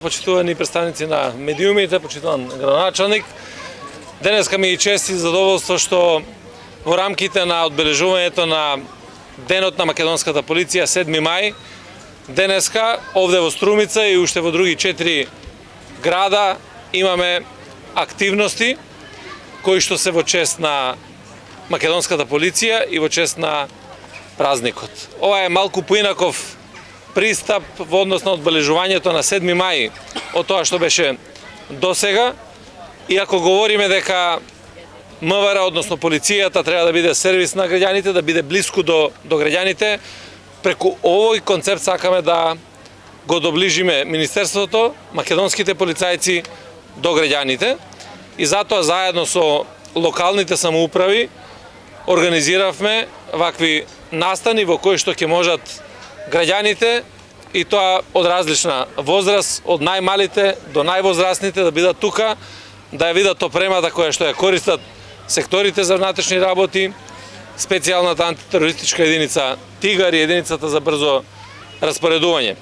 Почитувани представници на медиумите, почитуван градоначалник. Денеска ми е чест и задоволство што во рамките на одбележувањето на Денот на македонската полиција 7 мај, денеска овде во Струмица и уште во други 4 града имаме активности кои што се во чест на македонската полиција и во чест на празникот. Ова е малку поинаков пристап во однос на одбележувањето на 7 мај од тоа што беше досега. И ако говориме дека МВР, односно полицијата, треба да биде сервис на граѓаните, да биде блиску до граѓаните, преку овој концепт сакаме да го доближиме Министерството, македонските полицајци до граѓаните. И затоа заедно со локалните самоуправи организиравме вакви настани во кои што ќе можат граѓаните, и тоа од различна возраст, од најмалите до највозрастните, да бидат тука, да ја видат опремата која што ја користат секторите за внатрешни работи, специјалната антитерористичка единица Тигар и единицата за брзо распоредување.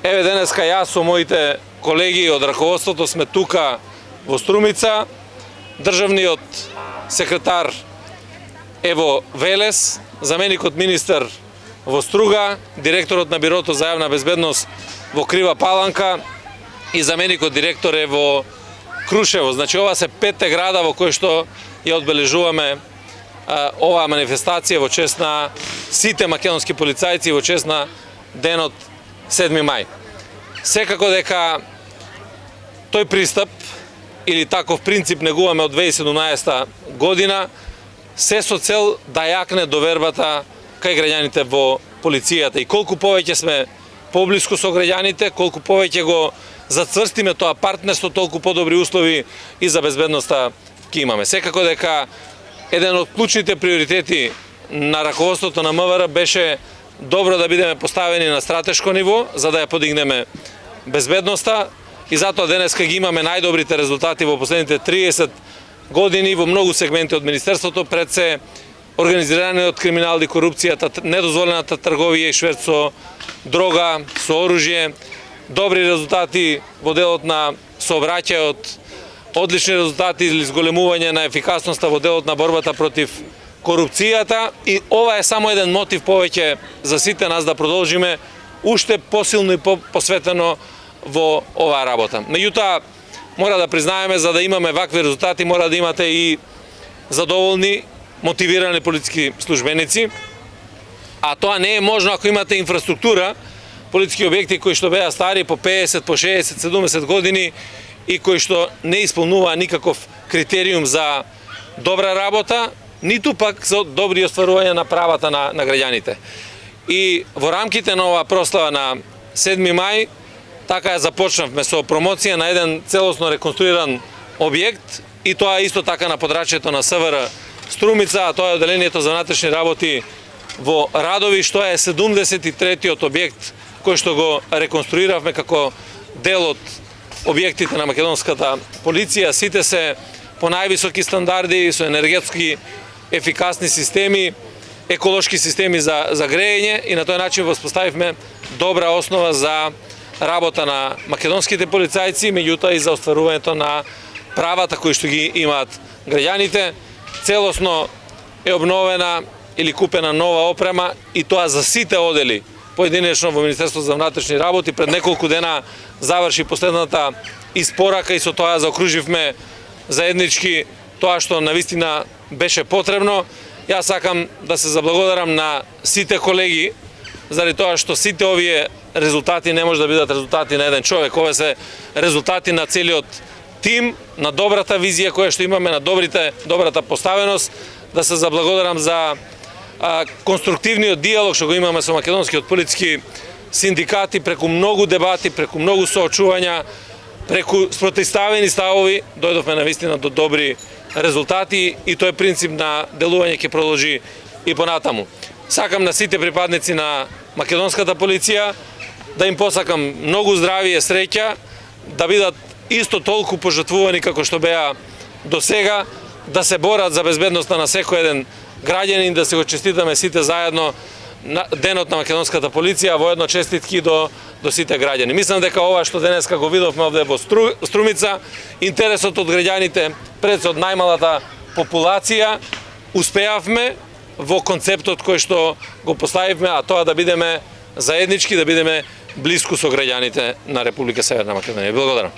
Еве денеска јас со моите колеги од раководството сме тука во Струмица, државниот секретар Ево Велес, заменикот министар во Струга, директорот на Бирото за јавна безбедност во Крива Паланка и заменикот директор е во Крушево. Значи ова се 5 града во кои што ја одбележуваме оваа манифестација во чест на сите македонски полицајци во чест на денот 7 мај. Секако дека тој пристап или таков принцип негуваме од 2017 година, се со цел да јакне довербата кај граѓаните во полицијата. И колку повеќе сме поблиску со граѓаните, колку повеќе го зацврстиме тоа партнерство, толку подобри услови и за безбедноста ќе имаме. Секако дека еден од клучните приоритети на раководството на МВР беше добро да бидеме поставени на стратешко ниво, за да ја подигнеме безбедноста, и затоа денеска ги имаме најдобрите резултати во последните 30 години во многу сегменти од Министерството, пред се организираниот криминал и корупцијата, недозволената трговија и шверц со дрога, со оружје, добри резултати во делот на сообраќајот, одлични резултати или зголемување на ефикасноста во делот на борбата против корупцијата, и ова е само еден мотив повеќе за сите нас да продолжиме уште посилно и посветено во оваа работа. Меѓутоа, мора да признаеме, за да имаме вакви резултати, мора да имате и задоволни, мотивирани полициски службеници, а тоа не е можно ако имате инфраструктура, полициски објекти кои што беа стари по 50, по 60, 70 години и кои што не исполнуваа никаков критериум за добра работа, ниту пак за добри остварување на правата на граѓаните. И во рамките на оваа прослава на 7 мај, така ја започнавме со промоција на еден целосно реконструиран објект, и тоа исто така на подрачјето на СВР Струмица, а тоа е одделението за внатрешни работи во Радови, што е 73-тиот објект кој што го реконструиравме како дел од објектите на македонската полиција. Сите се по највисоки стандарди, со енергетски ефикасни системи, еколошки системи за грејење, и на тој начин воспоставивме добра основа за работа на македонските полицајци, меѓутоа и за остварувањето на правата кои што ги имаат граѓаните. Целосно е обновена или купена нова опрема, и тоа за сите одели поединечно во Министерството за внатрешни работи. Пред неколку дена заврши последната испорака и со тоа заокруживме заеднички тоа што навистина беше потребно. Јас сакам да се заблагодарам на сите колеги, заради тоа што сите овие резултати не може да бидат резултати на еден човек. Овие се резултати на целиот тим, на добрата визија која што имаме, на добрата поставеност. Да се заблагодарам за конструктивниот диалог што го имаме со македонскиот полициски синдикати, преку многу дебати, преку многу соочувања, преку спротивставени ставови, дојдовме навистина до добри резултати, и тој принцип на делување ќе продолжи и понатаму. Сакам на сите припадници на македонската полиција да им посакам многу здравие, среќа, да бидат исто толку пожртвувани како што беа до сега, да се борат за безбедноста на секој еден граѓанин, да се го честитаме сите заедно денот на македонската полиција, воедно честитки до сите граѓани. Мислам дека ова што денеска го видовме овде во Струмица, интересот од граѓаните пред од најмалата популација, успеавме во концептот кој што го поставивме, а тоа да бидеме заеднички, да бидеме блиску со граѓаните на Република Северна Македонија. Благодарам.